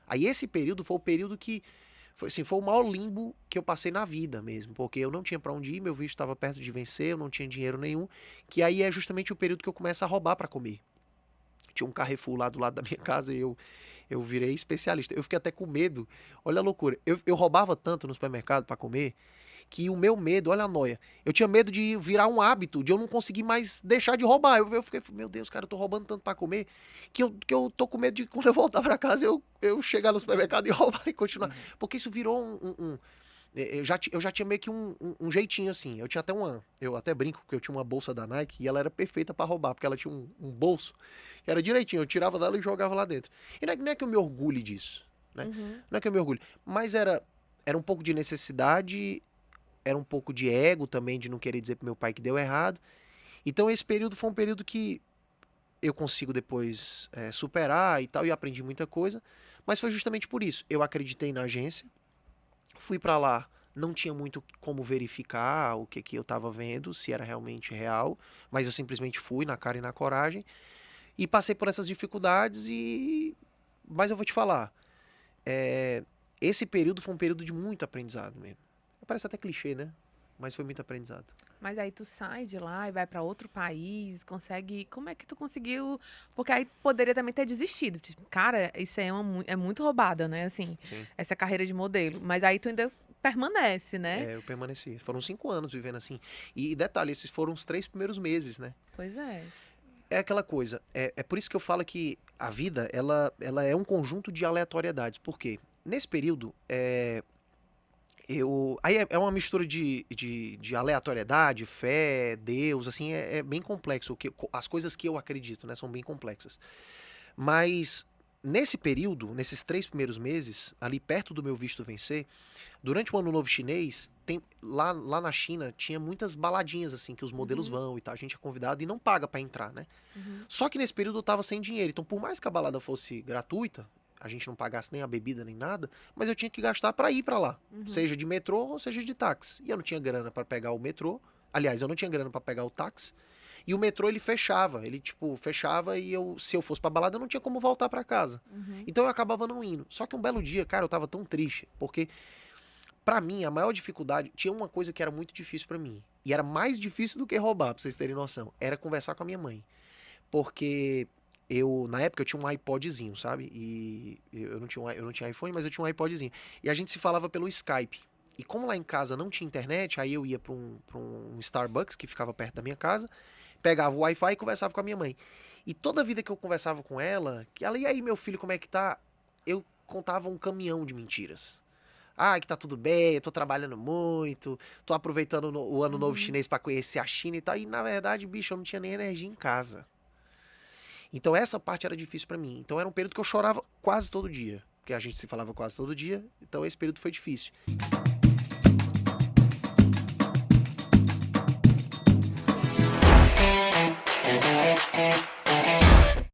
Aí esse período foi o período que foi, assim, foi o maior limbo que eu passei na vida mesmo, porque eu não tinha pra onde ir, meu visto estava perto de vencer, eu não tinha dinheiro nenhum, que aí é justamente o período que eu começo a roubar pra comer. Tinha um Carrefour lá do lado da minha casa e eu virei especialista. Eu fiquei até com medo. Olha a loucura. Eu roubava tanto no supermercado pra comer que o meu medo, olha a noia. Eu tinha medo de virar um hábito, de eu não conseguir mais deixar de roubar. Eu fiquei, meu Deus, cara, eu tô roubando tanto pra comer que eu tô com medo de quando eu voltar pra casa eu chegar no supermercado e roubar e continuar. Uhum. Porque isso virou eu já tinha meio que um jeitinho assim. Eu tinha até uma. Eu até brinco, porque eu tinha uma bolsa da Nike e ela era perfeita pra roubar, porque ela tinha um bolso que era direitinho. Eu tirava dela e jogava lá dentro. E não é que eu me orgulhe disso, né? Uhum. Não é que eu me orgulhe. Mas era um pouco de necessidade, era um pouco de ego também, de não querer dizer pro meu pai que deu errado. Então esse período foi um período que eu consigo depois superar e tal, e aprendi muita coisa. Mas foi justamente por isso. Eu acreditei na agência. Fui pra lá, não tinha muito como verificar o que que eu tava vendo, se era realmente real, mas eu simplesmente fui na cara e na coragem e passei por essas dificuldades mas eu vou te falar, é, esse período foi um período de muito aprendizado mesmo. Parece até clichê, né? Mas foi muito aprendizado. Mas aí tu sai de lá e vai pra outro país, consegue. Como é que tu conseguiu? Porque aí poderia também ter desistido. Tipo, cara, isso aí é muito roubada, né? Assim, Sim. essa carreira de modelo. Mas aí tu ainda permanece, né? Eu permaneci. Foram 5 anos vivendo assim. E detalhe, esses foram os 3 primeiros meses, né? Pois é. É aquela coisa. É por isso que eu falo que a vida, ela é um conjunto de aleatoriedades. Por quê? Nesse período, aí é uma mistura de aleatoriedade, fé, Deus, assim, é bem complexo. As coisas que eu acredito, né, são bem complexas. Mas nesse período, nesses 3 primeiros meses, ali perto do meu visto vencer, durante o Ano Novo Chinês, lá na China tinha muitas baladinhas assim que os modelos Uhum, vão e tal. A gente é convidado e não paga pra entrar, né? uhum, Só que nesse período eu tava sem dinheiro. Então, por mais que a balada fosse gratuita, a gente não pagasse nem a bebida nem nada, mas eu tinha que gastar pra ir pra lá, uhum. seja de metrô ou seja de táxi. E eu não tinha grana pra pegar o metrô. Aliás, eu não tinha grana pra pegar o táxi. E o metrô ele fechava, ele tipo fechava e se eu fosse pra balada eu não tinha como voltar pra casa. Uhum. Então eu acabava não indo. Só que um belo dia, cara, eu tava tão triste, porque pra mim a maior dificuldade, tinha uma coisa que era muito difícil pra mim, e era mais difícil do que roubar, pra vocês terem noção, era conversar com a minha mãe. Porque na época eu tinha um iPodzinho, sabe? E eu não tinha iPhone, mas eu tinha um iPodzinho. E a gente se falava pelo Skype. E como lá em casa não tinha internet, aí eu ia pra um Starbucks que ficava perto da minha casa, pegava o Wi-Fi e conversava com a minha mãe. E toda vida que eu conversava com ela, e aí meu filho, como é que tá? Eu contava um caminhão de mentiras. Ah, que tá tudo bem, eu tô trabalhando muito, tô aproveitando o ano novo Uhum. chinês pra conhecer a China e tal. E na verdade, bicho, eu não tinha nem energia em casa. Então essa parte era difícil pra mim. Então era um período que eu chorava quase todo dia, porque a gente se falava quase todo dia. Então esse período foi difícil.